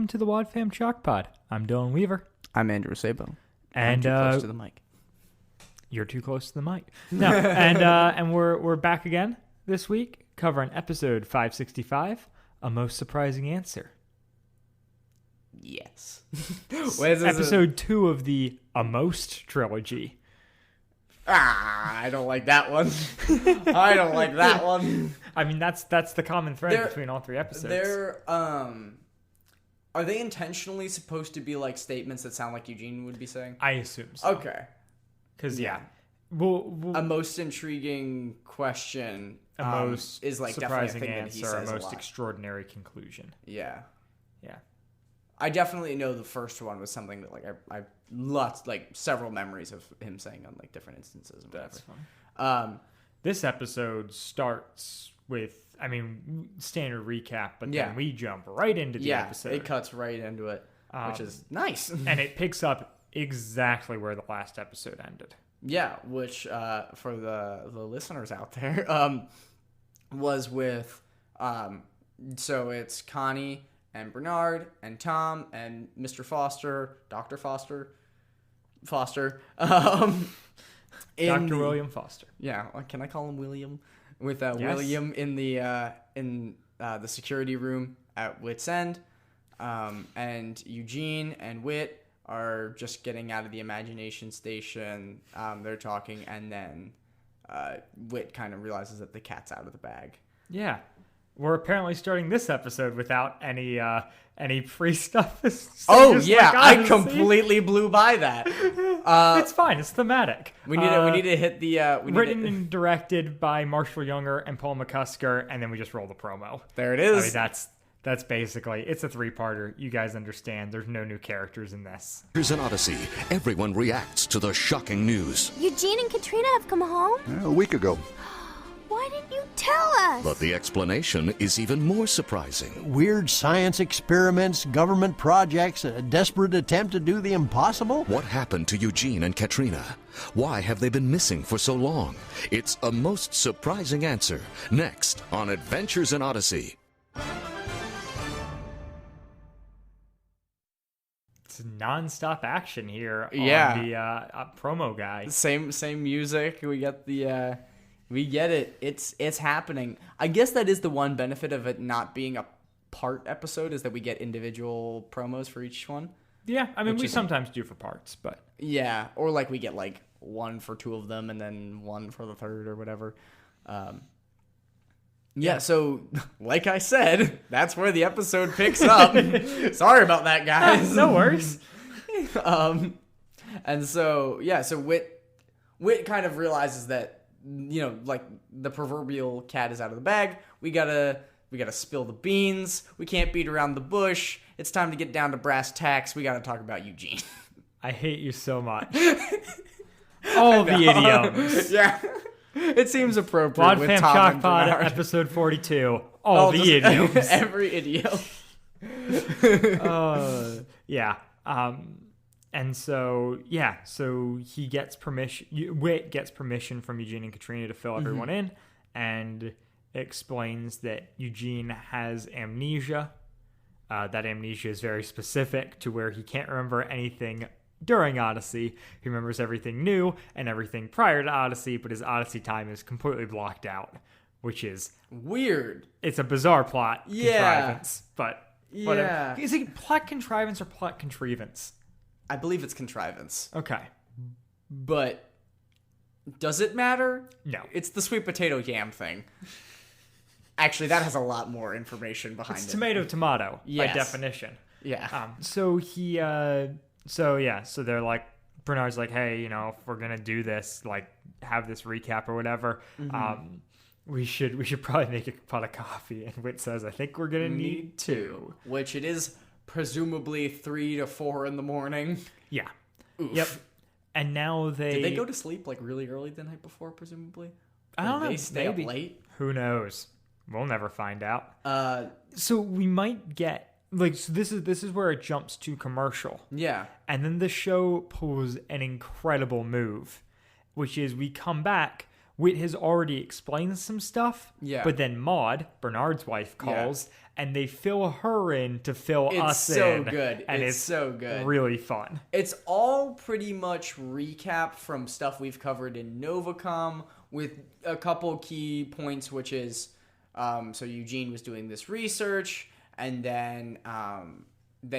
welcome to the Wad Fam Chalk Pod. I'm Dylan Weaver. I'm Andrew Sabo. And I'm too close to the mic. You're too close to the mic. No, and we're back again this week, covering episode 565, A Most Surprising Answer. Yes. Episode 2 of the A Most trilogy. I don't like that one. I don't like that one. I mean, that's the common thread between all three episodes. Are they intentionally supposed to be like statements that sound like Eugene would be saying? I assume so. Okay. Because, We'll, a most intriguing question a most is like surprising definitely a thing answer, that he says a most a lot. extraordinary conclusion. Yeah. Yeah. I definitely know the first one was something that like I several memories of him saying on like different instances and whatever. That's fun. This episode starts with, standard recap, but then we jump right into the episode. It cuts right into it, which is nice. And it picks up exactly where the last episode ended. Yeah, which for the listeners out there was with so it's Connie and Bernard and Tom and Mr. Foster, Dr. Foster, Dr. William Foster. Yeah, can I call him William? With Yes. William in the security room at Wit's End, and Eugene and Wit are just getting out of the imagination station. They're talking, and then Wit kind of realizes that the cat's out of the bag. Yeah. We're apparently starting this episode without any free stuff. Oh, yeah. I completely blew by that. It's fine. It's thematic. We need to hit the... written and directed by Marshall Younger and Paul McCusker, and then we just roll the promo. There it is. That's basically, it's a three-parter. You guys understand. There's no new characters in this. Here's an Odyssey. Everyone reacts to the shocking news. Eugene and Katrina have come home? A week ago. Why didn't you tell us? But the explanation is even more surprising. Weird science experiments, government projects, a desperate attempt to do the impossible? What happened to Eugene and Katrina? Why have they been missing for so long? It's a most surprising answer. Next on Adventures in Odyssey. It's non-stop action here on the promo guy. Same music. We get we get it. It's happening. I guess that is the one benefit of it not being a part episode, is that we get individual promos for each one. Yeah, we sometimes do for parts, but... Yeah, or like we get like one for two of them and then one for the third or whatever. Yeah, so like I said, that's where the episode picks up. Sorry about that, guys. No worries. And so Wit kind of realizes that, like the proverbial cat is out of the bag. We gotta spill the beans. We can't beat around the bush. It's time to get down to brass tacks. We gotta talk about Eugene. I hate you so much. All the idioms. Yeah. It seems appropriate Wad with Fam Tom Chalk and Pod, Bernard. episode 42. All the idioms. Every idiom. Yeah. And so he gets permission. Wit gets permission from Eugene and Katrina to fill everyone in, and explains that Eugene has amnesia. That amnesia is very specific to where he can't remember anything during Odyssey. He remembers everything new and everything prior to Odyssey, but his Odyssey time is completely blocked out, which is weird. It's a bizarre plot contrivance, but whatever. Yeah. Is it plot contrivance or plot contrivance? I believe it's contrivance. Okay. But does it matter? No. It's the sweet potato yam thing. Actually, that has a lot more information behind it. It's tomato by definition. Yeah. So they're like, Bernard's like, hey, if we're gonna do this, like, have this recap or whatever, we should probably make a pot of coffee. And Wit says, I think we're gonna need two. Which it is presumably 3 to 4 in the morning. Yeah. Oof. Yep. And now Did they go to sleep like really early the night before, presumably? I don't know. They stay maybe. up late? Who knows? We'll never find out. So we might get this is where it jumps to commercial. Yeah. And then the show pulls an incredible move, which is we come back Whit has already explained some stuff. Yeah. But then Maud, Bernard's wife, calls, and they fill her in to fill us in. It's so good. And it's so good. Really fun. It's all pretty much recap from stuff we've covered in Novacom, with a couple key points, which is, so Eugene was doing this research, and then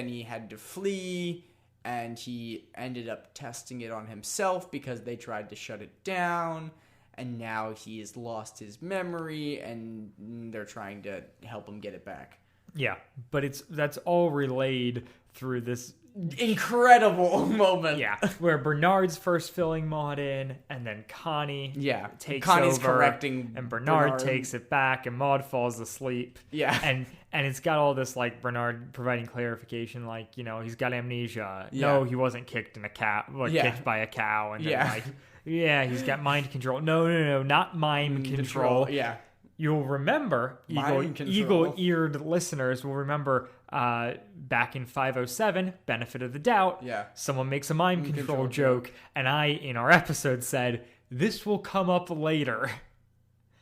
he had to flee, and he ended up testing it on himself because they tried to shut it down, and now he's lost his memory, and they're trying to help him get it back. Yeah, but that's all relayed through this incredible moment. Yeah, where Bernard's first filling Maud in, and then Connie takes Connie's over, correcting and Bernard takes it back, and Maud falls asleep. Yeah. And it's got all this, like, Bernard providing clarification, like, you know, he's got amnesia. Yeah. No, he wasn't kicked in a cow, kicked by a cow, and then, like, he's got mind control. No, not mime control. Yeah. You'll remember, eagle-eared listeners will remember back in 507, benefit of the doubt, someone makes a mind control joke, and I, in our episode, said, this will come up later.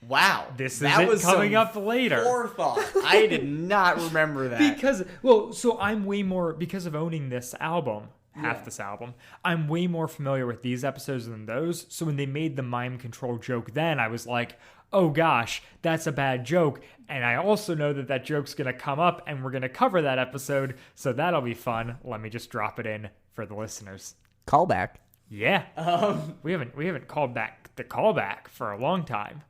Wow. That was coming up later. Forethought. I did not remember that. Because of owning this album, this album, I'm way more familiar with these episodes than those, so when they made the mime control joke then, I was like, oh gosh, that's a bad joke. And I also know that joke's going to come up and we're going to cover that episode. So that'll be fun. Let me just drop it in for the listeners. Callback. Yeah. We haven't called back the callback for a long time.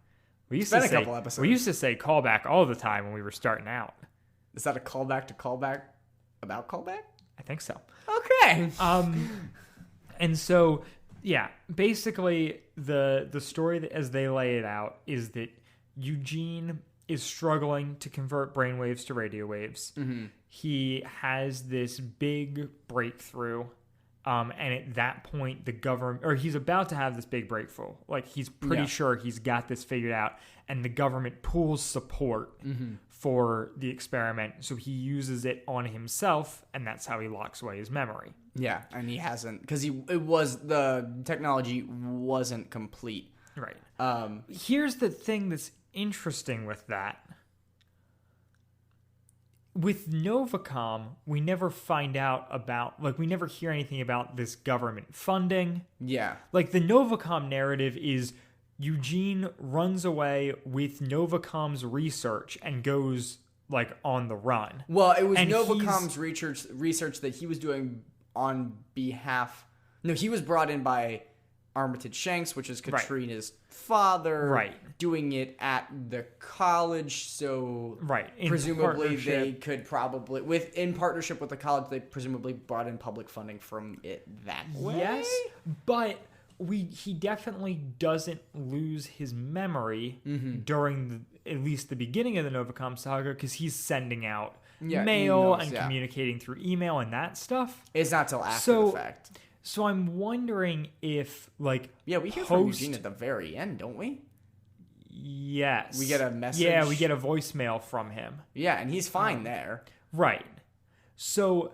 It's been a couple episodes. We used to say callback all the time when we were starting out. Is that a callback to callback about callback? I think so. Okay. And so, yeah, basically the story as they lay it out is that Eugene is struggling to convert brainwaves to radio waves. Mm-hmm. He has this big breakthrough, and at that point the government, or he's about to have this big breakthrough. Like, he's pretty sure he's got this figured out, and the government pulls support for the experiment, so he uses it on himself, and that's how he locks away his memory. Yeah, and he hasn't, because the technology wasn't complete. Right. Here's the thing that's interesting with that. With Novacom, we never find out about, like, we never hear anything about this government funding. Yeah. Like, the Novacom narrative is Eugene runs away with Novacom's research and goes, like, on the run. Well, it was Novacom's research that he was doing on behalf... No, he was brought in by Armitage Shanks, which is Katrina's father. Right. Doing it at the college, so... Right. Presumably they could probably... in partnership with the college, they presumably brought in public funding from it that way? Yes, but... He definitely doesn't lose his memory during at least the beginning of the Novacom saga, because he's sending out mail and communicating through email and that stuff. It's not till after the fact. So I'm wondering if, like... Yeah, we hear from Eugene at the very end, don't we? Yes. We get a message. Yeah, we get a voicemail from him. Yeah, and he's fine there. Right. So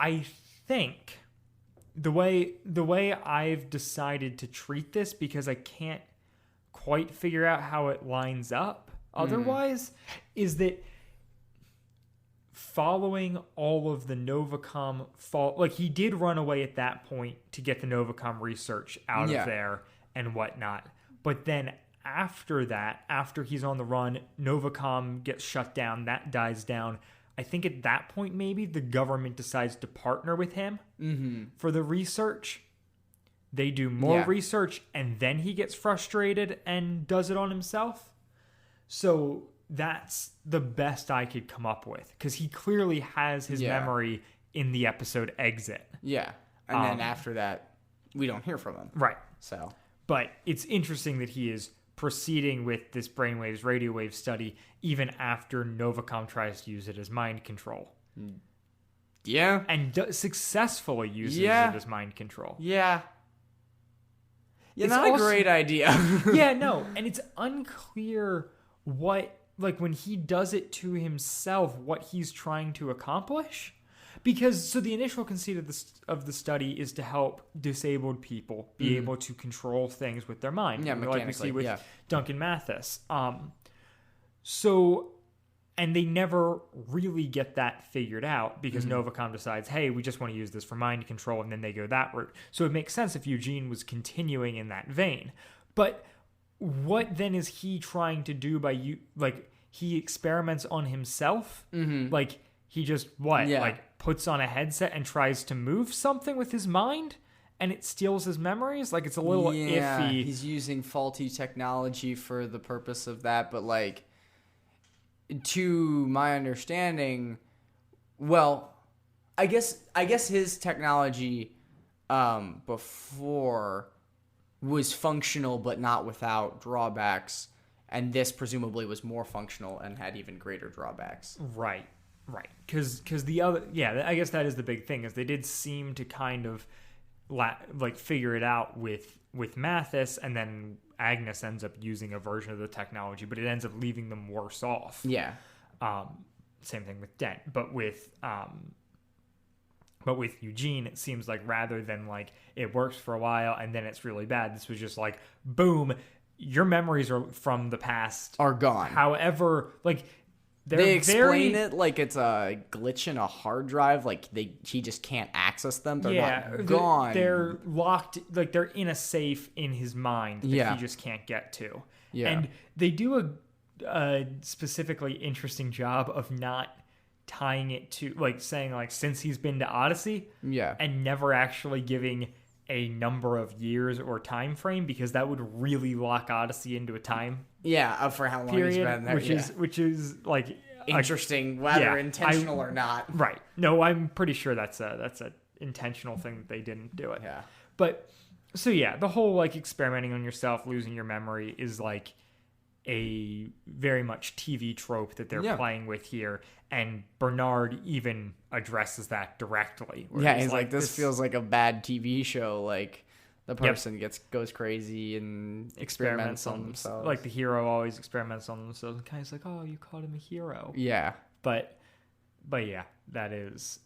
I think... The way I've decided to treat this, because I can't quite figure out how it lines up otherwise, is that following all of the Novacom like, he did run away at that point to get the Novacom research out of there and whatnot. But then after that, after he's on the run, Novacom gets shut down, that dies down. I think at that point, maybe the government decides to partner with him for the research. They do more research, and then he gets frustrated and does it on himself. So that's the best I could come up with, because he clearly has his memory in the episode Exit. Yeah, and then after that, we don't hear from him. Right. So, but it's interesting that he is proceeding with this brainwaves radio wave study even after Novacom tries to use it as mind control. Yeah. And successfully uses it as mind control. Yeah. Yeah, not a great idea. Yeah, no. And it's unclear what, like, when he does it to himself, what he's trying to accomplish. because so the initial conceit of the study is to help disabled people be able to control things with their mind. Yeah, like we see mechanically, with Duncan Mathis. So, and they never really get that figured out because Novacom decides, hey, we just want to use this for mind control, and then they go that route. So it makes sense if Eugene was continuing in that vein. But what then is he trying to do he experiments on himself? Like, he just, puts on a headset and tries to move something with his mind? And it steals his memories? Like, it's a little iffy. He's using faulty technology for the purpose of that, but, like, to my understanding, well, I guess his technology before was functional but not without drawbacks, and this presumably was more functional and had even greater drawbacks. Right. Because the other, I guess that is the big thing, is they did seem to kind of figure it out with Mathis, and then Agnes ends up using a version of the technology, but it ends up leaving them worse off. Yeah. Same thing with Dent, but with Eugene, it seems like rather than like it works for a while and then it's really bad, this was just like, boom, your memories are from the past Are gone. However, like they explain it like it's a glitch in a hard drive, like he just can't access them. They're not gone. They're locked, like they're in a safe in his mind that he just can't get to. Yeah. And they do a specifically interesting job of not tying it to, like, saying like since he's been to Odyssey, and never actually giving a number of years or time frame, because that would really lock Odyssey into a time for how long period, he's been there, which is like interesting, whether intentional or not. Right. No, I'm pretty sure that's a intentional thing that they didn't do it. Yeah. But so the whole like experimenting on yourself, losing your memory is like a very much TV trope that they're playing with here, and Bernard even addresses that directly. He's like, this feels like a bad TV show. Like the person goes crazy and experiments on themselves. Like the hero always experiments on themselves. And kind of like, oh, you called him a hero. Yeah. But yeah, that is.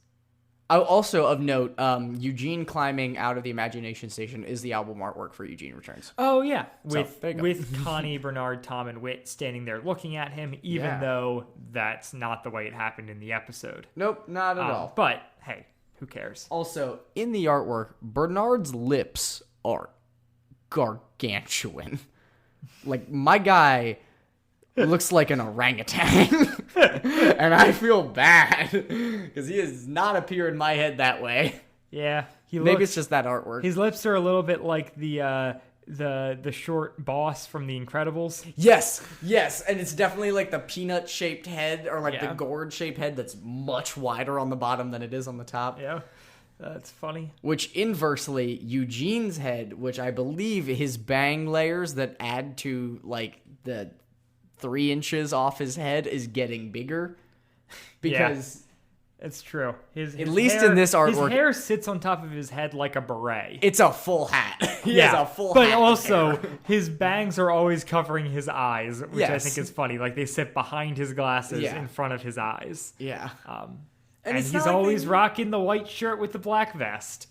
Also of note, Eugene climbing out of the imagination station is the album artwork for Eugene Returns. Oh yeah, with Connie, Bernard, Tom, and Whit standing there looking at him, even though that's not the way it happened in the episode. Nope, not at all. But hey, who cares? Also, in the artwork, Bernard's lips are gargantuan. Like, my guy looks like an orangutan. And I feel bad because he has not appeared in my head that way. Yeah, maybe it's just that artwork. His lips are a little bit like the short boss from The Incredibles. Yes, and it's definitely like the peanut-shaped head, or like the gourd-shaped head that's much wider on the bottom than it is on the top. Yeah, that's funny. Which inversely, Eugene's head, which I believe his bang layers that add to like the 3 inches off his head, is getting bigger. Because it's true. His at least hair, in this artwork, his hair sits on top of his head like a beret. It's a full hat. He has a full hat. But also, his bangs are always covering his eyes, which I think is funny. Like, they sit behind his glasses in front of his eyes. Yeah. And he's always rocking the white shirt with the black vest.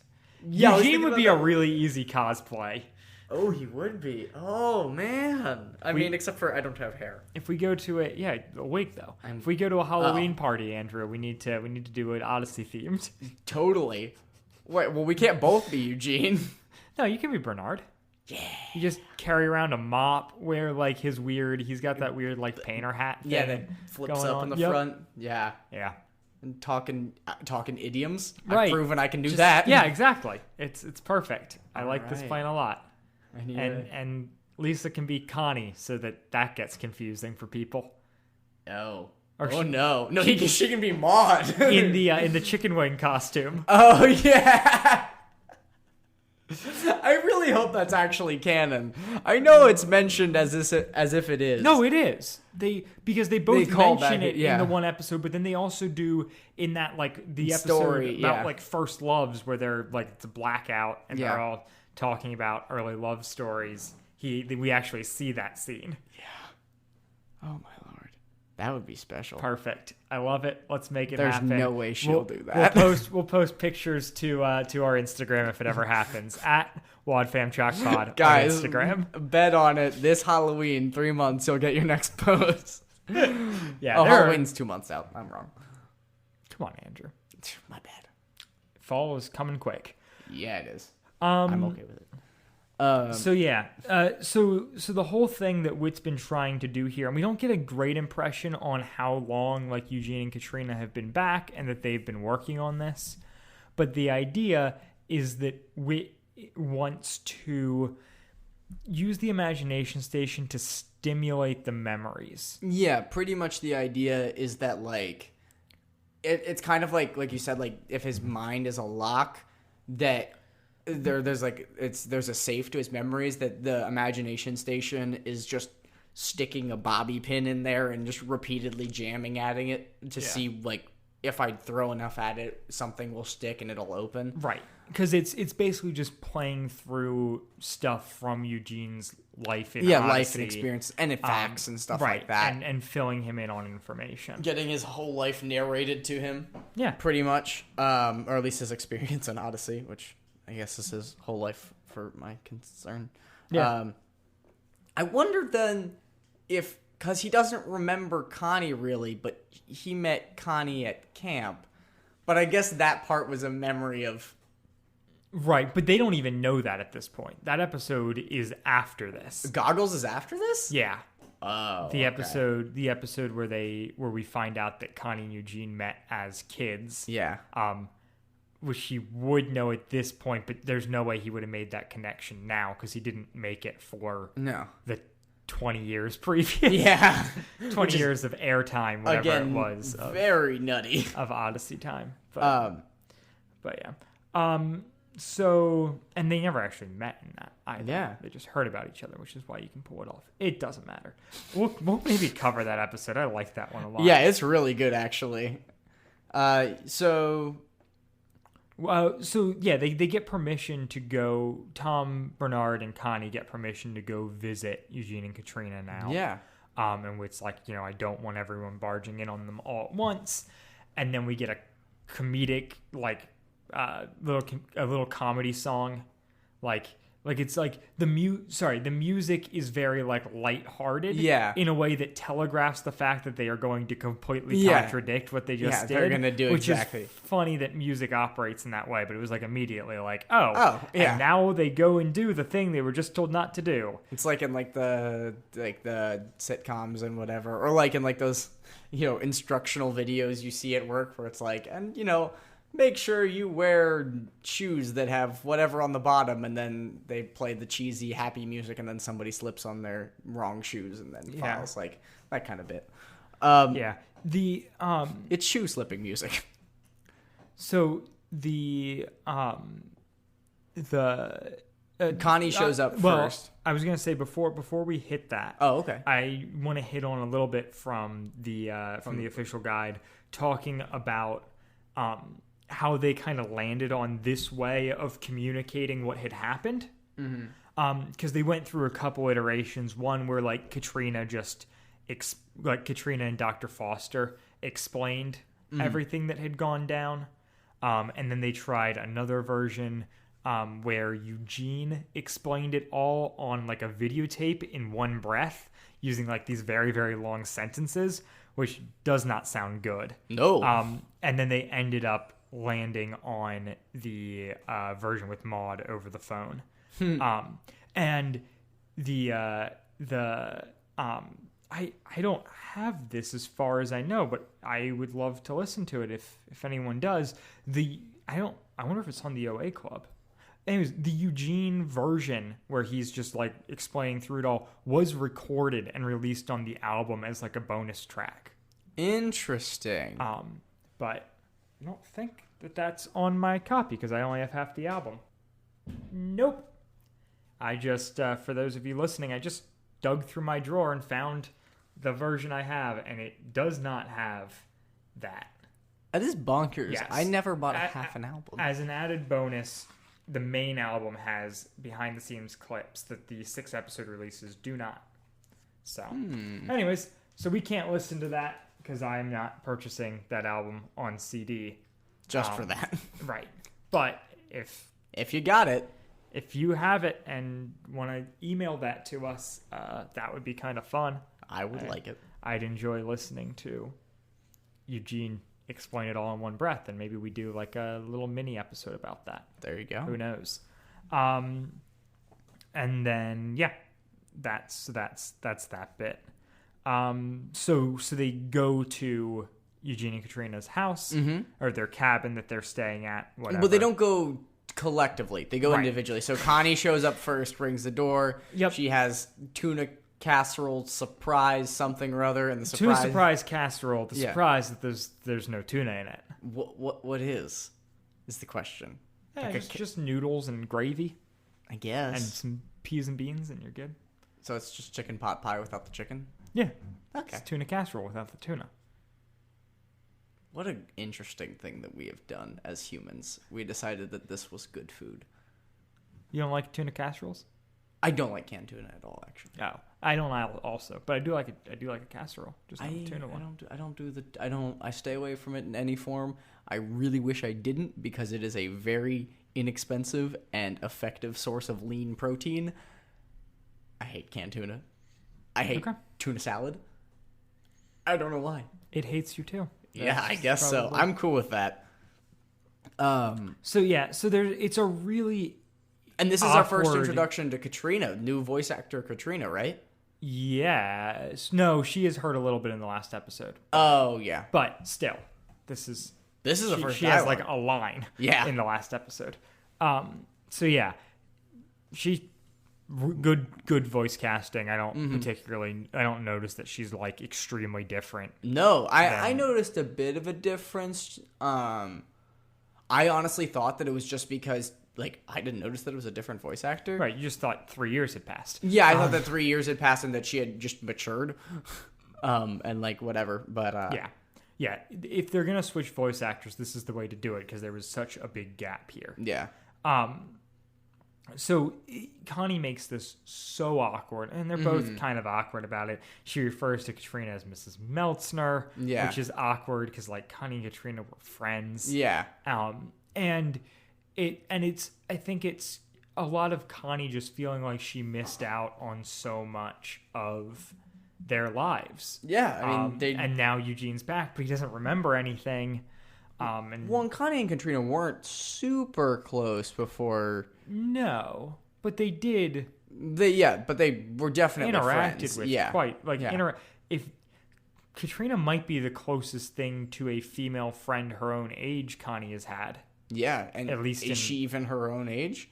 Eugene would be a really easy cosplay. Oh, he would be. Oh, man. I mean, except for I don't have hair. If we go to a wig though. If we go to a Halloween party, Andrew, we need to do it Odyssey themed. Totally. Wait, well, we can't both be Eugene. No, you can be Bernard. Yeah. You just carry around a mop, wear like he's got that weird like painter hat thing. Yeah, that flips up in the front. Yeah. Yeah. And talking idioms. Right. I've proven I can do that. Yeah, exactly. It's perfect. I like this plan a lot. And Lisa can be Connie, so that gets confusing for people. No. No, she can be Maud in the chicken wing costume. Oh yeah. I really hope that's actually canon. I know it's mentioned as if it is. No, it is. Because they both mention it in the one episode, but then they also do in that like the episode about like first loves, where they're like it's a blackout and they're all talking about early love stories. We actually see that scene. Yeah. Oh my lord. That would be special. Perfect. I love it. Let's make it There's happen. no way she'll do that. We'll post pictures to our Instagram if it ever happens at WadFamChalkPod Guys, on Instagram. Bet on it. This Halloween, 3 months, you'll get your next post. Yeah. Oh, Halloween's 2 months out. I'm wrong. Come on, Andrew. My bad. Fall is coming quick. Yeah, it is. I'm okay with it. So the whole thing that Whit's been trying to do here, and we don't get a great impression on how long like Eugene and Katrina have been back and that they've been working on this, but the idea is that Whit wants to use the imagination station to stimulate the memories. Yeah, pretty much the idea is that like it's kind of like you said, like if his mind is a lock, that there's a safe to his memories, that the imagination station is just sticking a bobby pin in there and just repeatedly jamming at it to see like if I throw enough at it, something will stick and it'll open. Right. Because it's basically just playing through stuff from Eugene's life in Odyssey. Life and experience and facts and stuff like that. And filling him in on information. Getting his whole life narrated to him. Yeah. Pretty much. Or at least his experience in Odyssey, which I guess is his whole life for my concern. Yeah. I wonder then if, because he doesn't remember Connie really, but he met Connie at camp. But I guess that part was a memory of... Right, but they don't even know that at this point. That episode is after this. Goggles is after this? Yeah. Oh, the episode where we find out that Connie and Eugene met as kids. Yeah. Which he would know at this point, but there's no way he would have made that connection now because he didn't make it for the 20 years previous. Yeah. 20 years of airtime, whatever it was. Very nutty. Of Odyssey time. But yeah. So, and they never actually met in that either. Yeah. They just heard about each other, which is why you can pull it off. It doesn't matter. We'll maybe cover that episode. I like that one a lot. Yeah, it's really good, actually. So they get permission to go. Tom, Bernard, and Connie get permission to go visit Eugene and Katrina now. Yeah. And it's like, I don't want everyone barging in on them all at once. And then we get a comedic, like, a little comedy song, like it's like the music is very like lighthearted, in a way that telegraphs the fact that they are going to completely contradict what they just did. They're gonna do which exactly. Is funny that music operates in that way, but it was like immediately like, and now they go and do the thing they were just told not to do. It's like in like the sitcoms and whatever, or like in like those instructional videos you see at work where it's like, and make sure you wear shoes that have whatever on the bottom, and then they play the cheesy happy music, and then somebody slips on their wrong shoes and then falls, like that kind of bit. It's shoe slipping music. So Connie shows up first. I was gonna say before we hit that. Oh, okay. I want to hit on a little bit from the official guide, talking about how they kind of landed on this way of communicating what had happened. Because they went through a couple iterations. One where like Katrina and Dr. Foster explained everything that had gone down. And then they tried another version where Eugene explained it all on like a videotape in one breath using like these very, very long sentences, which does not sound good. No. And then they ended up landing on the version with Maud over the phone. And I don't have this as far as I know, but I would love to listen to it if anyone does. I wonder if it's on the OA Club. Anyways, the Eugene version where he's just like explaining through it all was recorded and released on the album as like a bonus track. Interesting. But I don't think that that's on my copy because I only have half the album. Nope. I just, for those of you listening, I just dug through my drawer and found the version I have, and it does not have that. That is bonkers. Yes. I never bought half an album. As an added bonus, the main album has behind-the-scenes clips that the 6-episode releases do not. So, anyways, So we can't listen to that because I'm not purchasing that album on CD. Just for that. Right. But If you got it. if you have it and want to email that to us, that would be kind of fun. I would like it. I'd enjoy listening to Eugene explain it all in one breath, and maybe we do like a little mini episode about that. There you go. Who knows? And then that's that bit. So they go to Eugene and Katrina's house or their cabin that they're staying at. Whatever. But they don't go collectively. They go Right. individually. So Connie shows up first, rings the door. Yep. She has tuna casserole surprise something or other, and the Tuna surprise. surprise casserole. The Yeah. surprise that there's no tuna in it. What is the question? Yeah, Like a just noodles and gravy I guess. and some peas and beans, and you're good. So it's just chicken pot pie without the chicken. Yeah. Okay. It's tuna casserole without the tuna. What an interesting thing that we have done as humans. We decided that this was good food. You don't like tuna casseroles? I don't like canned tuna at all, actually. Oh, I don't also, but I do like a casserole. Just not the tuna one. I stay away from it in any form. I really wish I didn't, because it is a very inexpensive and effective source of lean protein. I hate canned tuna. I hate tuna salad. I don't know why. It hates you too. Yeah, I guess so. I'm cool with that. So it's a really And this is our first awkward- introduction to Katrina, new voice actor Katrina, right? yes. No, she has heard a little bit in the last episode, Oh, yeah. but still, this is The first she has dialogue. like a line Yeah. in the last episode. So yeah, she good voice casting. I don't notice that she's like extremely different. No, I Then- noticed a bit of a difference. I honestly thought that it was just because, like, I didn't notice that it was a different voice actor. Right, you just thought 3 years had passed. Yeah, I thought that 3 years had passed and that she had just matured. And, like, whatever. But, Yeah. If they're gonna switch voice actors, this is the way to do it because there was such a big gap here. Yeah. So Connie makes this so awkward, and they're both kind of awkward about it. She refers to Katrina as Mrs. Meltzner, Yeah. which is awkward because like Connie and Katrina were friends. Yeah. And I think it's a lot of Connie just feeling like she missed out on so much of their lives. Yeah, I mean, and now Eugene's back, but he doesn't remember anything. And Connie and Katrina weren't super close before. no, but they did But they were definitely interacted friends. with Yeah. quite like Yeah. if Katrina might be the closest thing to a female friend her own age Connie has had. Yeah, and At least is in- she even her own age?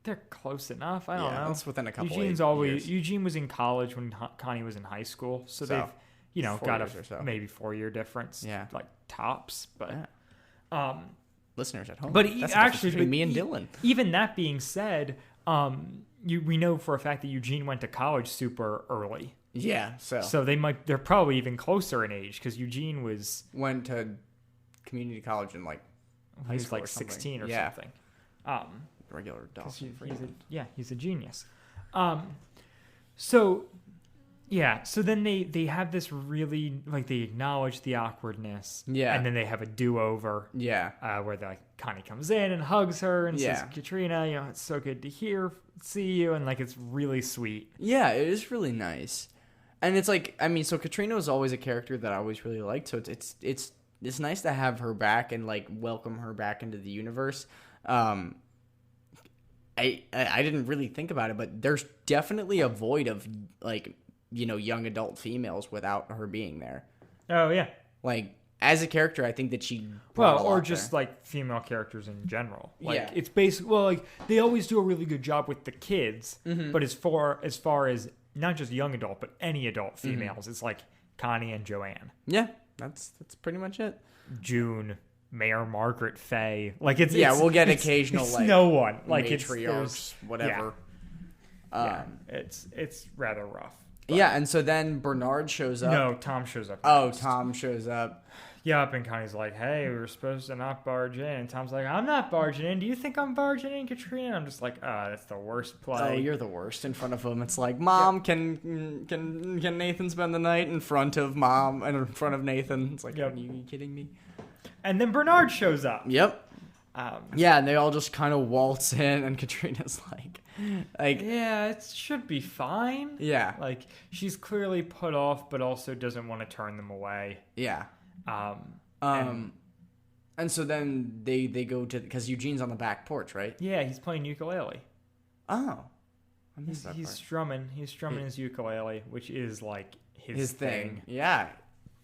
They're close enough. I don't know. That's within a couple Eugene years. was in college when Connie was in high school, so So, they've 4 got years or so. maybe 4-year difference. Yeah. Like tops, but Yeah. Listeners at home. But That's the difference actually, between me and Dylan. Even that being said, we know for a fact that Eugene went to college super early, Yeah, so they're probably even closer in age because Eugene went to community college in like high he was school like or something. 16 or Yeah. something. Regular Dawson. He's a genius. So then they have this really like they acknowledge the awkwardness. Yeah. And then they have a do-over. Yeah. Where like Connie comes in and hugs her and says, Yeah. Katrina, it's so good to see you, and like it's really sweet. Yeah, it is really nice. And it's like, I mean, so Katrina was always a character that I always really liked, so it's nice to have her back and like welcome her back into the universe. I didn't really think about it, but there's definitely a void of like, young adult females without her being there. Oh yeah. Like, as a character, I think that she brought a lot Or just there. like female characters in general. Like Yeah. it's basically like they always do a really good job with the kids, but as far as not just young adult, but any adult females, it's like Connie and Joanne, Yeah, that's pretty much it. June, Mayor Margaret, Faye. Like it's We'll get it's- occasional it's like no one like matriarchs, whatever. it's rather rough. Yeah, and so then Bernard shows up. No, Tom shows up. Oh, first. Tom shows up. Yep, and Connie's like, hey, we were supposed to not barge in. And Tom's like, I'm not barging in. Do you think I'm barging in, Katrina? I'm just like, that's the worst play. Oh, you're the worst in front of him. It's like, Mom, can Nathan spend the night in front of Mom and in front of Nathan? It's like, are you kidding me? And then Bernard shows up. Yep. Yeah, and they all just kind of waltz in, and Katrina's like, yeah, it should be fine. Yeah. Like, she's clearly put off, but also doesn't want to turn them away. Yeah. And so then they go to, because Eugene's on the back porch, right? Yeah, he's playing ukulele. Oh, I missed that He's part. strumming his ukulele, which is like his thing. Yeah.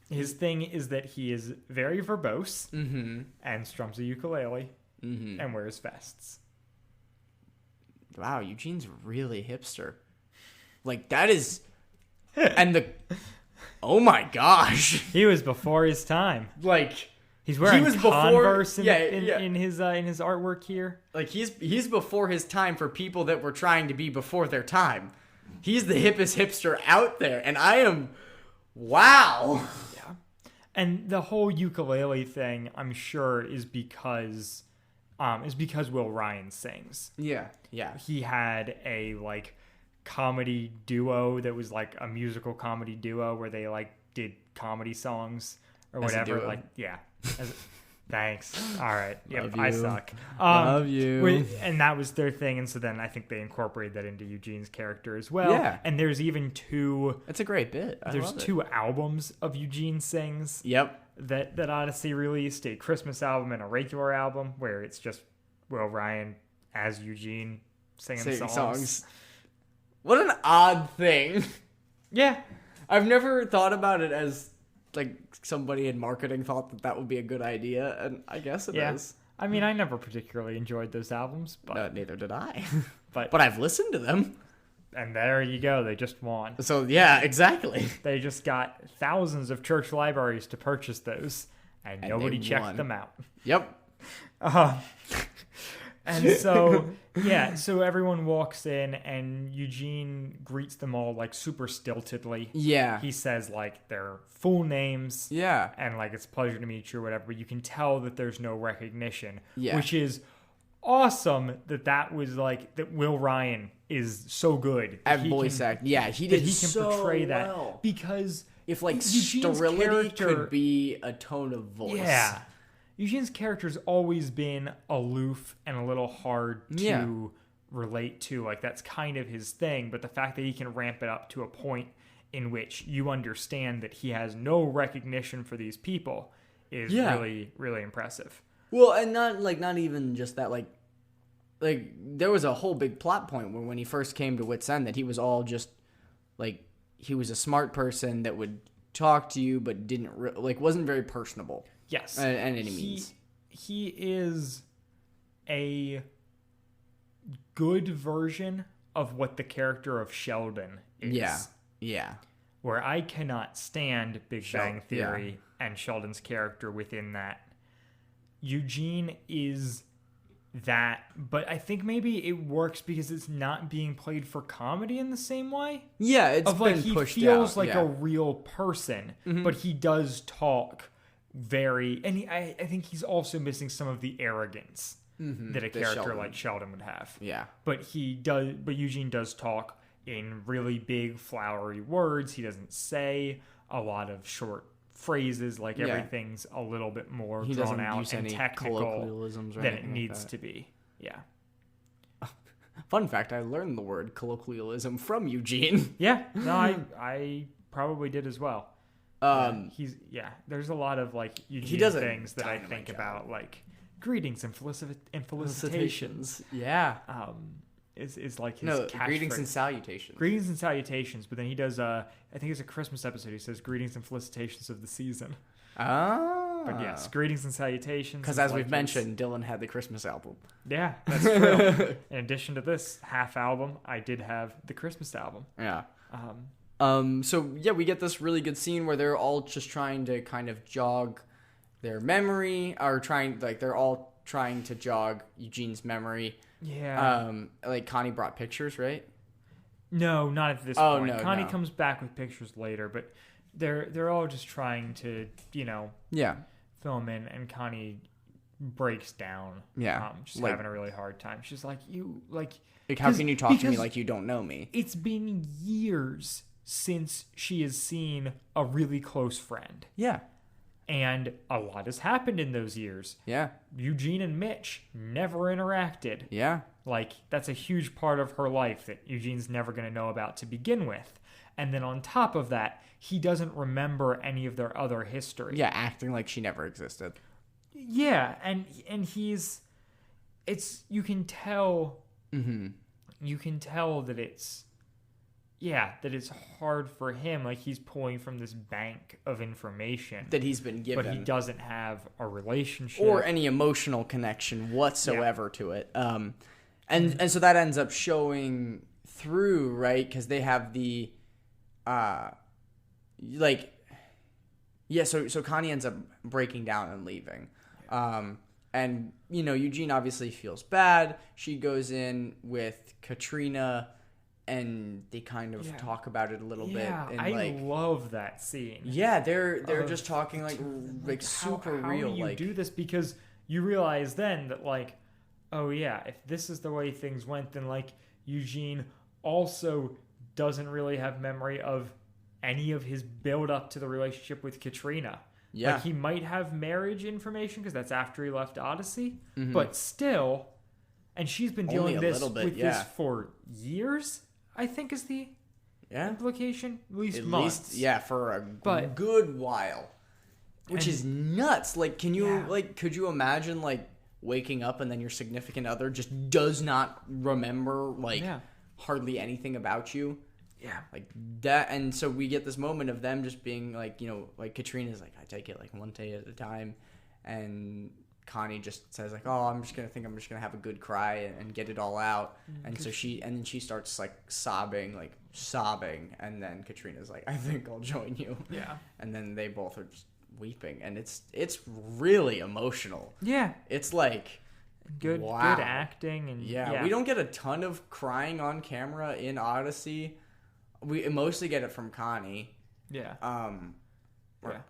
His thing is that he is very verbose and strums a ukulele and wears vests. Wow, Eugene's really hipster. Like, that is, and oh my gosh. He was before his time. Like, he's wearing Converse in his artwork here. Like, he's before his time for people that were trying to be before their time. He's the hippest hipster out there, and I am, wow. Yeah. And the whole ukulele thing, I'm sure, is because Will Ryan sings. Yeah, yeah. He had a like comedy duo that was like a musical comedy duo where they like did comedy songs or whatever. Like, yeah. Thanks. All right. Yep. I suck. Love you. And that was their thing. And so then I think they incorporated that into Eugene's character as well. Yeah. And there's even two. It's a great bit. There's two albums of Eugene sings. Yep. That Odyssey released, a Christmas album and a regular album where it's just Will Ryan as Eugene singing songs. What an odd thing. Yeah. I've never thought about it as like somebody in marketing thought that would be a good idea, and I guess it is. I mean, I never particularly enjoyed those albums, but neither did I. but I've listened to them. And there you go. They just won. So, yeah, exactly. They just got thousands of church libraries to purchase those, and nobody checked them out. Yep. And so, yeah, so everyone walks in, and Eugene greets them all, like, super stiltedly. Yeah. He says, like, their full names. Yeah. And, like, it's a pleasure to meet you or whatever, but you can tell that there's no recognition. Yeah. Which is awesome that was, like, that Will Ryan is so good. At voice act. Yeah, he did so portray that. well. Because if, like, Eugene's sterility could be a tone of voice. Yeah. Eugene's character's always been aloof and a little hard to relate to. Like, that's kind of his thing. But the fact that he can ramp it up to a point in which you understand that he has no recognition for these people is really, really impressive. Well, and not even just that. Like there was a whole big plot point where when he first came to Wits End that he was all just like he was a smart person that would talk to you but wasn't very personable. Yes. And any means. He is a good version of what the character of Sheldon is. Yeah. Yeah. Where I cannot stand Big Bang Theory and Sheldon's character within that. Eugene is that, but I think maybe it works because it's not being played for comedy in the same way. Yeah, it's been he pushed feels out, like a real person, but he does talk I think he's also missing some of the arrogance that a character like Sheldon would have. Yeah. But Eugene does talk in really big flowery words. He doesn't say a lot of short phrases, like everything's a little bit more drawn out and technical than it needs to be. Yeah. Fun fact, I learned the word colloquialism from Eugene. Yeah. No, I probably did as well. There's a lot of like Eugene things that I think about, like greetings and felicitations. Yeah. Is like his catchphrase. Greetings and salutations. Greetings and salutations, but then he does I think it's a Christmas episode. He says greetings and felicitations of the season. Oh. But yes, greetings and salutations. Because as we've mentioned, Dylan had the Christmas album. Yeah, that's true. In addition to this half album, I did have the Christmas album. Yeah. We get this really good scene where they're all just trying to kind of jog their memory, or they're all trying to jog Eugene's memory. Yeah. Like Connie brought pictures, right? No, not at this point. No, Connie comes back with pictures later, but they're all just trying to, Yeah. film in, and Connie breaks down. Yeah. She's Like- having a really hard time. She's like, Like, how can you talk to me because like you don't know me? it's been years since she has seen a really close friend. Yeah. And a lot has happened in those years. Yeah. Eugene and Mitch never interacted. Yeah. Like, that's a huge part of her life that Eugene's never going to know about to begin with. And then on top of that, he doesn't remember any of their other history. Yeah, acting like she never existed. Yeah, and you can tell that it's hard for him. Like, he's pulling from this bank of information That he's been given. but he doesn't have a relationship or any emotional connection whatsoever to it. And so that ends up showing through, right? Because they have the, so Connie ends up breaking down and leaving. And, Eugene obviously feels bad. She goes in with Katrina, and they kind of talk about it a little bit. And I love that scene. Yeah, they're just talking like super how real. How do you like, do this? Because you realize then that, like, oh yeah, if this is the way things went, then, like, Eugene also doesn't really have memory of any of his build up to the relationship with Katrina. Yeah. Like, he might have marriage information because that's after he left Odyssey, but still, and she's been Only dealing a this little bit, with yeah. this for years, I think is the implication. At least At months. least, yeah, for a But- good while. Which and- is nuts. Like, can you, Yeah. could you imagine, like, waking up and then your significant other just does not remember, like, hardly anything about you? Yeah. Like, that, and so we get this moment of them just being, like, like, Katrina's like, I take it, like, one day at a time, and Connie just says, like, oh, I'm just gonna have a good cry and get it all out, and so then she starts, like, sobbing, and then Katrina's like, I think I'll join you. Yeah. And then they both are just weeping, and it's really emotional. Yeah. It's like Good wow. acting. And we don't get a ton of crying on camera in Odyssey. We mostly get it from Connie. Yeah.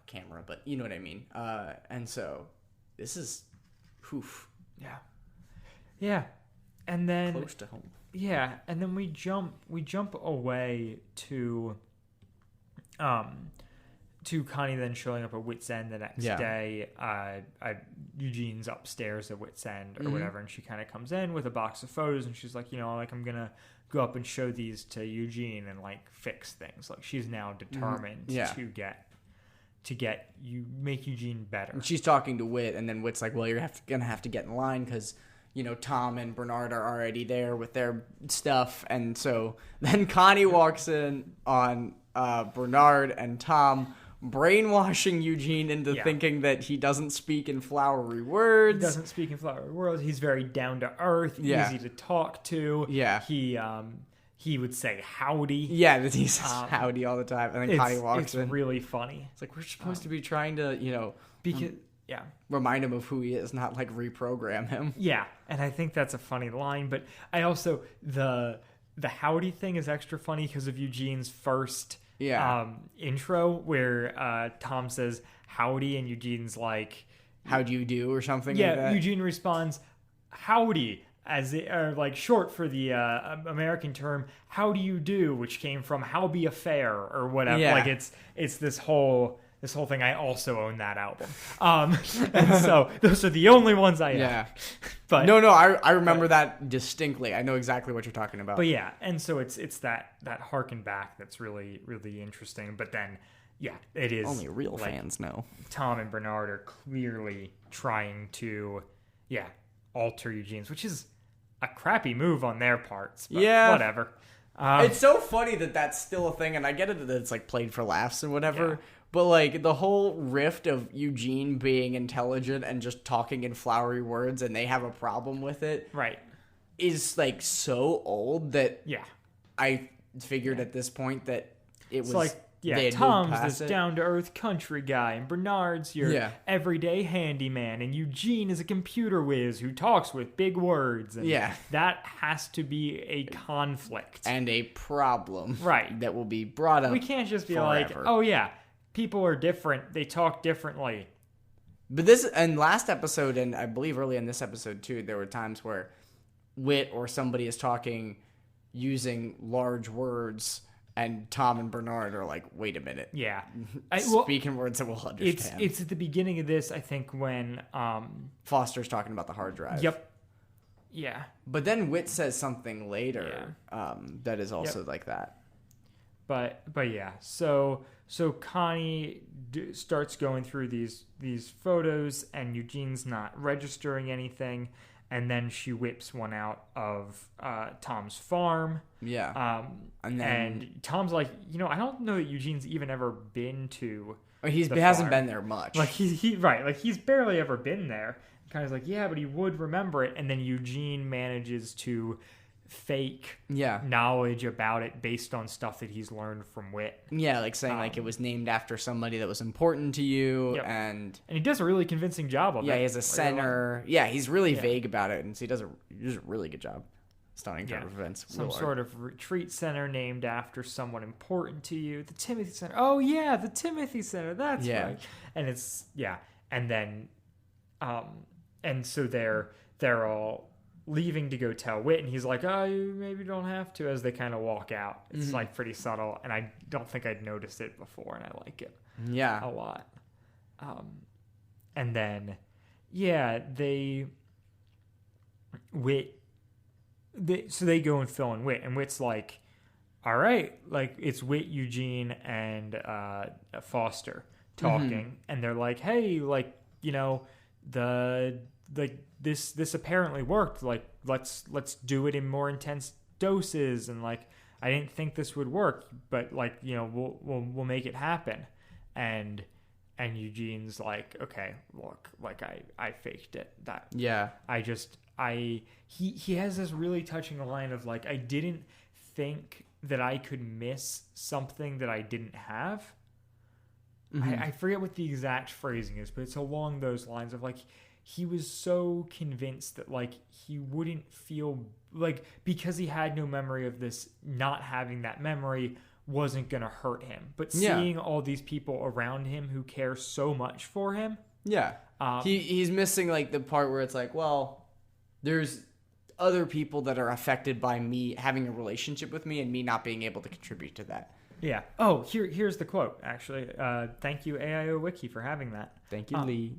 Camera, but you know what I mean. And so this is Yeah. Yeah. And then close to home. Yeah, and then we jump away to Connie then showing up at Wits End the next day. Eugene's upstairs at Wits End or whatever, and she kind of comes in with a box of photos, and she's like, I'm gonna go up and show these to Eugene and, like, fix things. Like, she's now determined to make Eugene better. And she's talking to Wit, and then Wit's like, well, you're gonna have to get in line because Tom and Bernard are already there with their stuff. And so then Connie walks in on Bernard and Tom brainwashing Eugene into thinking that he doesn't speak in flowery words. He doesn't speak in flowery words. He's very down to earth, easy to talk to. Yeah. He would say howdy. Yeah, that he says howdy all the time. And then Connie walks in. It's really funny. It's like, we're supposed to be trying to, because remind him of who he is, not, like, reprogram him. Yeah, and I think that's a funny line. But I also, the howdy thing is extra funny because of Eugene's first intro where Tom says howdy and Eugene's like, how do you do, or something like that? Eugene responds howdy, as like short for the American term how do you do, which came from how be a fair or whatever. Like, it's this whole thing. I also own that album, and so those are the only ones I own. But no, I remember that distinctly. I know exactly what you're talking about. But yeah, and so it's that harken back that's really, really interesting. But then it is only real fans know. Tom and Bernard are clearly trying to alter Eugene's, which is a crappy move on their parts. But whatever. It's so funny that that's still a thing, and I get it that it's, like, played for laughs and whatever. But, like, the whole rift of Eugene being intelligent and just talking in flowery words, and they have a problem with it, right, is, like, so old that I figured at this point that it was like, Tom's this down-to-earth country guy, and Bernard's your everyday handyman, and Eugene is a computer whiz who talks with big words. And that has to be a conflict. And a problem. Right. That will be brought up. We can't just be forever. like, oh yeah, people are different, they talk differently. But this and last episode, and I believe early in this episode too, there were times where Wit or somebody is talking using large words, and Tom and Bernard are like, "Wait a minute, Yeah, speaking words that we'll understand." It's at the beginning of this, I think, when Foster's talking about the hard drive. Yep. Yeah. But then Wit says something later that is also like that. But yeah, so Connie starts going through these photos, and Eugene's not registering anything, and then she whips one out of Tom's farm. Yeah. And Tom's like, I don't know that Eugene's even ever been to. He hasn't been there much. Like he's barely ever been there. Kind of like, yeah, but he would remember it, and then Eugene manages to fake knowledge about it based on stuff that he's learned from Wit. Yeah, like saying like it was named after somebody that was important to you, yep. and he does a really convincing job of it. Yeah, he has a center. Yeah, he's really vague about it, and so he does a really good job. Stunning turn of events. Some sort of retreat center named after someone important to you. The Timothy Center. Oh yeah, the Timothy Center. That's right. And it's and then and so they're all leaving to go tell Wit, and he's like, "Oh, you maybe don't have to," as they kind of walk out. It's like pretty subtle, and I don't think I'd noticed it before, and I like it a lot. And then they go and fill in Wit, and Wit's like, all right, like it's Wit, Eugene, and Foster talking, and they're like, hey, like, this apparently worked, like let's do it in more intense doses, and like I didn't think this would work, but like we'll make it happen. And Eugene's like, okay, look, like I faked it. He has this really touching line of like, I didn't think that I could miss something that I didn't have. I forget what the exact phrasing is, but it's along those lines of like, he was so convinced that like he wouldn't feel like, because he had no memory of this, not having that memory wasn't going to hurt him. But seeing all these people around him who care so much for him. Yeah. He's missing like the part where it's like, well, there's other people that are affected by me having a relationship with me and me not being able to contribute to that. Yeah. Oh, here's the quote, actually. Thank you, AIO Wiki, for having that. Thank you, Lee.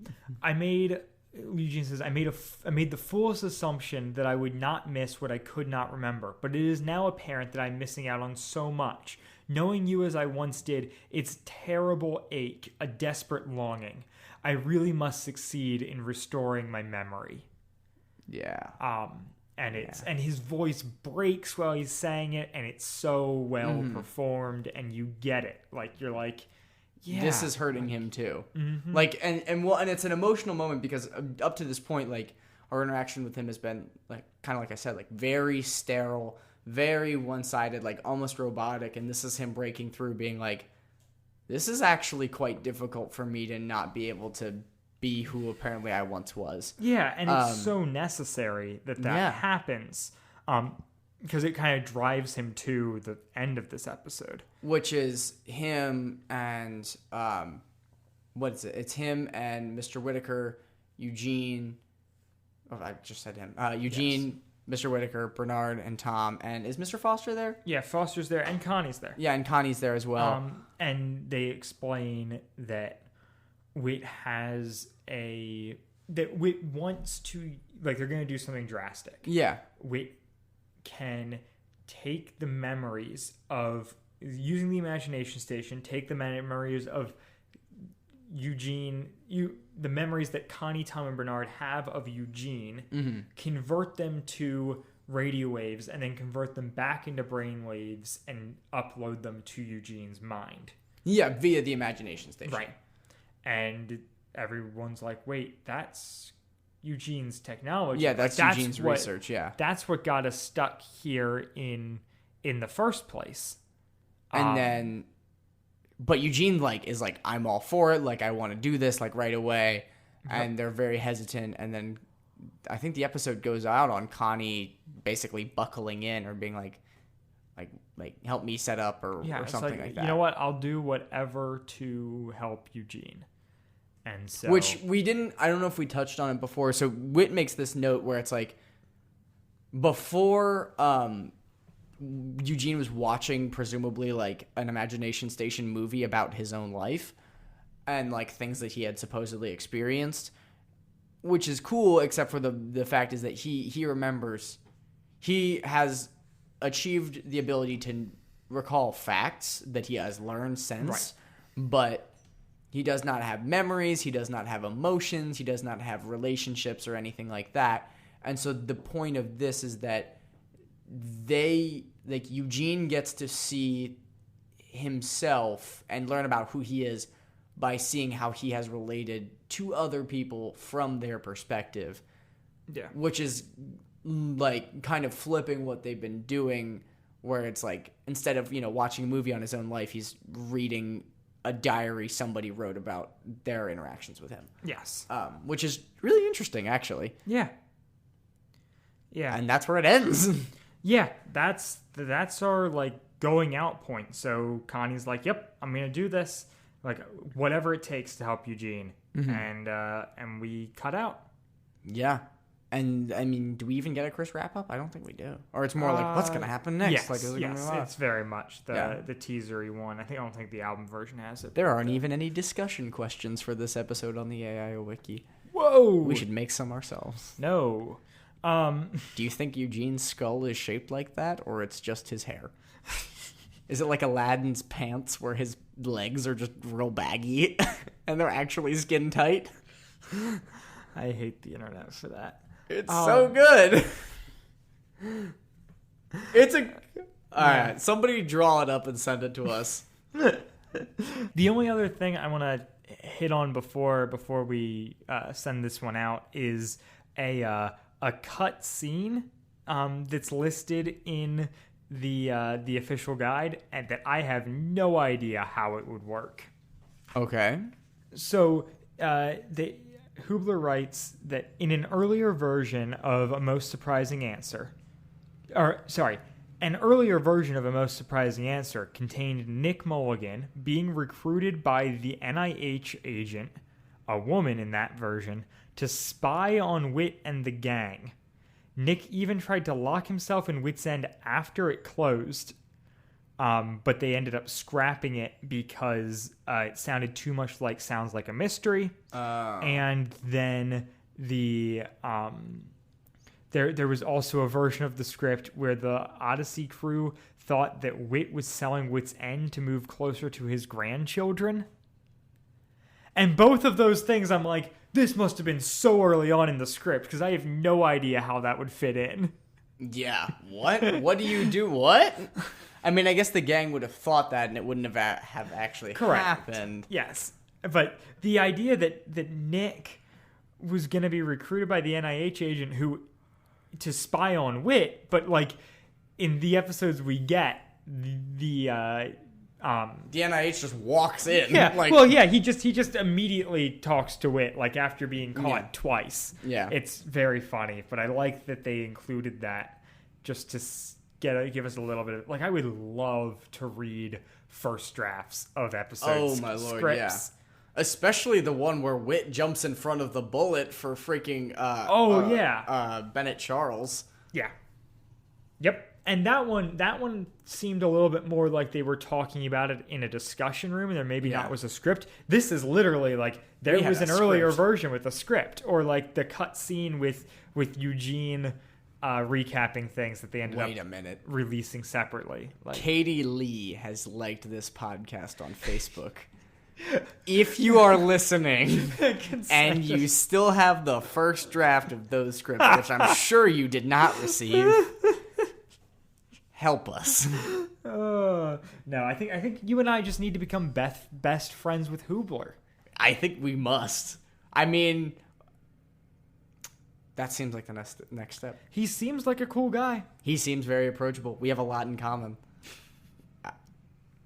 Eugene says, I made the foolish assumption that I would not miss what I could not remember, but it is now apparent that I'm missing out on so much. Knowing you as I once did, it's terrible ache, a desperate longing. I really must succeed in restoring my memory. Yeah. And his voice breaks while he's saying it, and it's so well performed, and you get it. Like, you're like, yeah, this is hurting him too. Like, and it's an emotional moment because up to this point, like, our interaction with him has been like, kind of like I said, like very sterile, very one-sided, like almost robotic. And this is him breaking through, being like, this is actually quite difficult for me to not be able to be who apparently I once was. Yeah, and it's so necessary that happens, because it kind of drives him to the end of this episode, which is him and what is it? It's him and Mr. Whitaker, Eugene. Oh, I just said him. Eugene, yes. Mr. Whitaker, Bernard, and Tom. And is Mr. Foster there? Yeah, Foster's there, and Connie's there. Yeah, and Connie's there as well. And they explain that Wit wants to, like, they're going to do something drastic. Yeah. Wit can take the memories of, using the imagination station, take the memories of Eugene, the memories that Connie, Tom, and Bernard have of Eugene, convert them to radio waves, and then convert them back into brain waves and upload them to Eugene's mind. Yeah, via the imagination station. Right. And everyone's like, wait, that's Eugene's technology. Yeah, that's Eugene's research, yeah. That's what got us stuck here in the first place. And then, but Eugene, like, is like, I'm all for it, like, I want to do this, like, right away. And they're very hesitant. And then I think the episode goes out on Connie basically buckling in or being like help me set up or something like that. You know what? I'll do whatever to help Eugene. And so, which I don't know if we touched on it before. So Whit makes this note where it's like, before Eugene was watching presumably like an imagination station movie about his own life and like things that he had supposedly experienced, which is cool, except for the fact is that he remembers, he has achieved the ability to recall facts that he has learned since, but he does not have memories, he does not have emotions, he does not have relationships or anything like that. And so the point of this is that Eugene gets to see himself and learn about who he is by seeing how he has related to other people from their perspective. Yeah. Which is like kind of flipping what they've been doing, where it's like, instead of, watching a movie on his own life, he's reading a diary somebody wrote about their interactions with him. Yes. Which is really interesting, actually. Yeah. Yeah. And that's where it ends. Yeah, that's our like going out point. So Connie's like, "Yep, I'm gonna do this, like whatever it takes to help Eugene," and we cut out. Yeah, and I mean, do we even get a Chris wrap up? I don't think we do. Or it's more like, what's gonna happen next? Yes, Like, is it gonna be live? It's very much the teasery one. I don't think the album version has it. There aren't even any discussion questions for this episode on the AIO Wiki. Whoa! We should make some ourselves. No. Do you think Eugene's skull is shaped like that, or it's just his hair? Is it like Aladdin's pants where his legs are just real baggy and they're actually skin tight? I hate the internet for that. It's so good. Alright, somebody draw it up and send it to us. The only other thing I want to hit on before we send this one out is a cut scene that's listed in the official guide, and that I have no idea how it would work. Okay. So Hubler writes that in an earlier version of A Most Surprising Answer, an earlier version of A Most Surprising Answer contained Nick Mulligan being recruited by the NIH agent, a woman in that version, to spy on Whit and the gang. Nick even tried to lock himself in Whit's End after it closed, but they ended up scrapping it because it sounded too much like Sounds Like a Mystery. And then there was also a version of the script where the Odyssey crew thought that Whit was selling Whit's End to move closer to his grandchildren. And both of those things, I'm like, this must have been so early on in the script, because I have no idea how that would fit in. Yeah. What? What do you do? What? I mean, I guess the gang would have thought that, and it wouldn't have actually happened. Yes. But the idea that Nick was going to be recruited by the NIH agent to spy on Whit, but like in the episodes we get, the NIH just walks in. Yeah. He just immediately talks to Whit, like after being caught twice. Yeah. It's very funny, but I like that they included that just to give us a little bit of, like, I would love to read first drafts of episodes. Oh my lord, scripts. yeah. Especially the one where Whit jumps in front of the bullet for freaking Bennett Charles. Yeah. Yep. And that one seemed a little bit more like they were talking about it in a discussion room, and there maybe not was a script. This is literally like there was an earlier version with a script, or like the cut scene with Eugene recapping things that they ended up releasing separately. Like, Katie Lee has liked this podcast on Facebook. If you are listening and you still have the first draft of those scripts, which I'm sure you did not receive, help us. No, I think you and I just need to become best friends with Hubler. I think we must. I mean, that seems like the next step. He seems like a cool guy. He seems very approachable. We have a lot in common.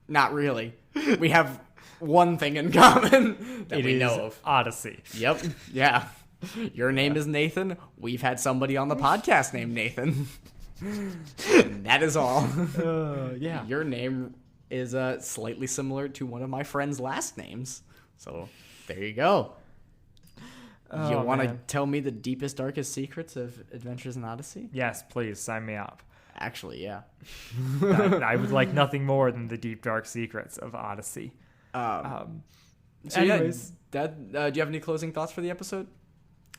Not really. We have one thing in common that we know of. Odyssey. Yep. Yeah. Your name is Nathan. We've had somebody on the podcast named Nathan. And that is all. Yeah. Your name is slightly similar to one of my friend's last names. So there you go. Oh, you want to man. tell me the deepest, darkest secrets of Adventures in Odyssey? Yes, please sign me up. Actually, yeah. I would like nothing more than the deep, dark secrets of Odyssey. So Anyways. yeah, do you have any closing thoughts for the episode?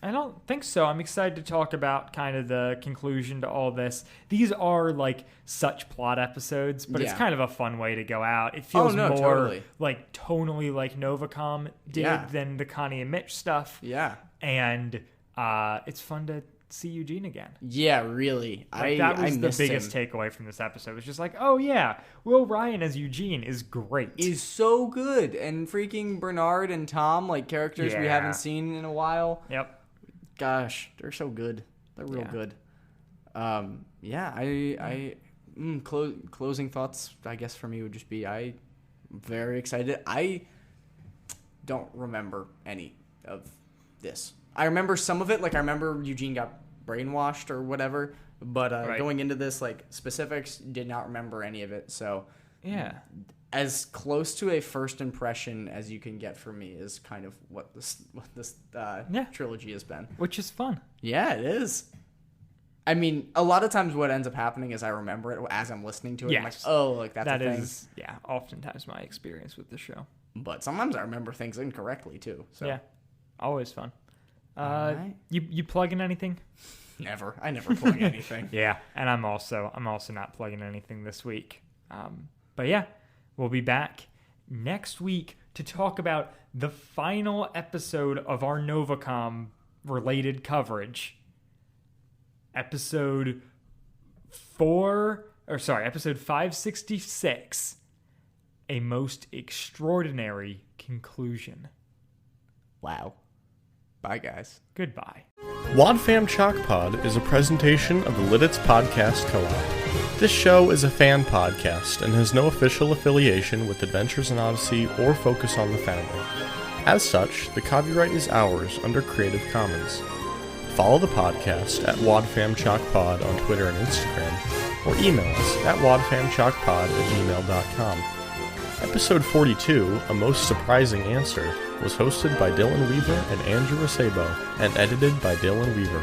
I don't think so. I'm excited to talk about kind of the conclusion to all this. These are like such plot episodes, but it's Yeah. kind of a fun way to go out. It feels more totally. like tonally like Novacom did Yeah. than the Connie and Mitch stuff. Yeah. And it's fun to see Eugene again. Yeah, really. Like, that was I the missed biggest him. takeaway from this episode. It's just like, oh yeah, Will Ryan as Eugene is great. Is so good, and freaking Bernard and Tom, like characters we Yeah. haven't seen in a while. Yep. Gosh, they're so good. They're real Yeah. good. Closing thoughts, I guess, for me would just be I'm very excited. I don't remember any of this. I remember some of it, like I remember Eugene got brainwashed or whatever, but Right. going into this, like specifics, did not remember any of it. So Yeah. as close to a first impression as you can get from me is kind of what this Yeah. trilogy has been. Which is fun. Yeah, it is. I mean, a lot of times what ends up happening is I remember it as I'm listening to it. I'm like, Yes. oh, like that's That a thing. is, yeah, oftentimes my experience with the show. But sometimes I remember things incorrectly too. So Yeah. Always fun. Alright. You plugging anything? never. I never plug anything. Yeah, and I'm also not plugging anything this week. But yeah, we'll be back next week to talk about the final episode of our Novacom related coverage. Episode 566. A most extraordinary conclusion. Wow. Bye, guys. Goodbye. Wadfam Chalk Pod is a presentation of the Lidditz Podcast Co-op. This show is a fan podcast and has no official affiliation with Adventures in Odyssey or Focus on the Family. As such, the copyright is ours under Creative Commons. Follow the podcast at Wadfam Chalk Pod on Twitter and Instagram, or email us at wadfamchalkpod@gmail.com. Episode 42, A Most Surprising Answer, was hosted by Dylan Weaver and Andrew Rasebo, and edited by Dylan Weaver.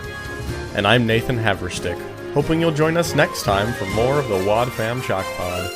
And I'm Nathan Haverstick, hoping you'll join us next time for more of the Wadfam Chalk Pod.